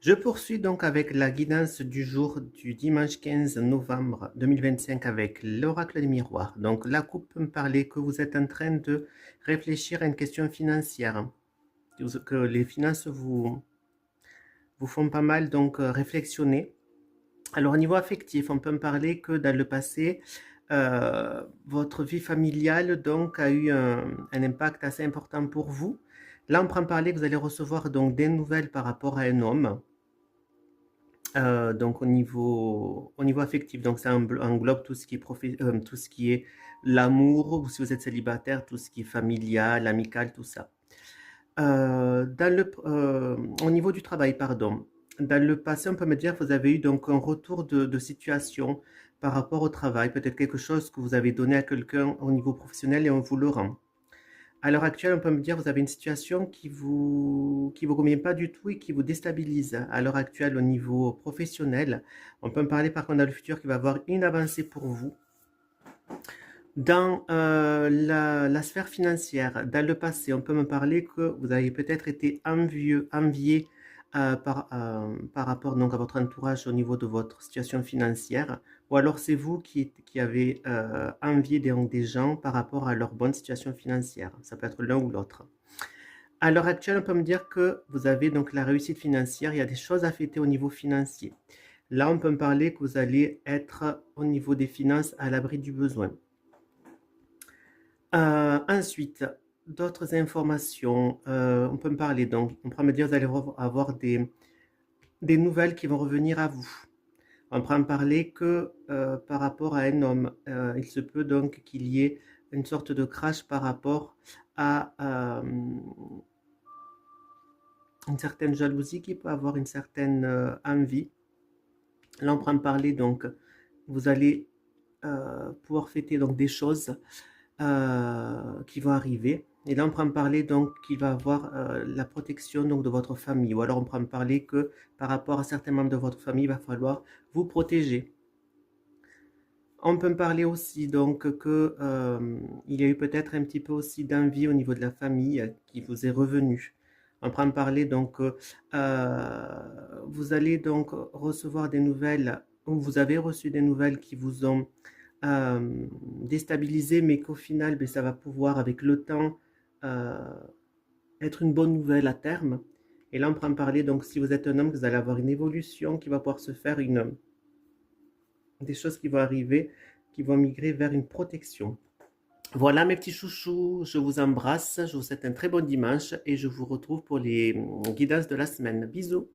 Je poursuis donc avec la guidance du jour du dimanche 15 novembre 2025 avec l'oracle des miroirs. Donc la coupe peut me parler que vous êtes en train de réfléchir à une question financière, que les finances vous font pas mal donc réflexionner. Alors au niveau affectif, on peut me parler que dans le passé, votre vie familiale donc a eu un impact assez important pour vous. Là, on prend parler que vous allez recevoir donc des nouvelles par rapport à un homme. Donc au niveau affectif, donc ça englobe tout ce qui est tout ce qui est l'amour, ou si vous êtes célibataire, tout ce qui est familial, amical, tout ça. Au niveau du travail, pardon. Dans le passé, on peut me dire que vous avez eu donc un retour de situation par rapport au travail, peut-être quelque chose que vous avez donné à quelqu'un au niveau professionnel et on vous le rend. À l'heure actuelle, on peut me dire que vous avez une situation qui vous convient pas du tout et qui vous déstabilise. À l'heure actuelle, au niveau professionnel, on peut me parler par contre dans le futur qu'il va y avoir une avancée pour vous. Dans la sphère financière, dans le passé, on peut me parler que vous avez peut-être été envié par rapport donc, à votre entourage au niveau de votre situation financière, ou alors c'est vous qui avez envié des gens par rapport à leur bonne situation financière. Ça peut être l'un ou l'autre. À l'heure actuelle, on peut me dire que vous avez donc la réussite financière, il y a des choses à fêter au niveau financier. Là, on peut me parler que vous allez être au niveau des finances à l'abri du besoin. Ensuite, d'autres informations, on peut me parler donc, on peut me dire que vous allez avoir des nouvelles qui vont revenir à vous. On peut me parler que par rapport à un homme, il se peut donc qu'il y ait une sorte de crash par rapport à une certaine jalousie qui peut avoir une certaine envie. Là, on peut me parler donc, vous allez pouvoir fêter donc des choses qui vont arriver. Et là, on prend me parler donc qu'il va avoir la protection donc de votre famille. Ou alors, on prend me parler que par rapport à certains membres de votre famille, il va falloir vous protéger. On peut me parler aussi donc que il y a eu peut-être un petit peu aussi d'envie au niveau de la famille qui vous est revenu. On peut me parler donc vous allez donc recevoir des nouvelles ou vous avez reçu des nouvelles qui vous ont déstabilisé, mais qu'au final, ben, ça va pouvoir avec le temps euh, être une bonne nouvelle à terme. Et là, on peut me parler donc si vous êtes un homme, vous allez avoir une évolution qui va pouvoir se faire, des choses qui vont arriver, qui vont migrer vers une protection. Voilà mes petits chouchous, je vous embrasse, je vous souhaite un très bon dimanche et je vous retrouve pour les guidances de la semaine. Bisous.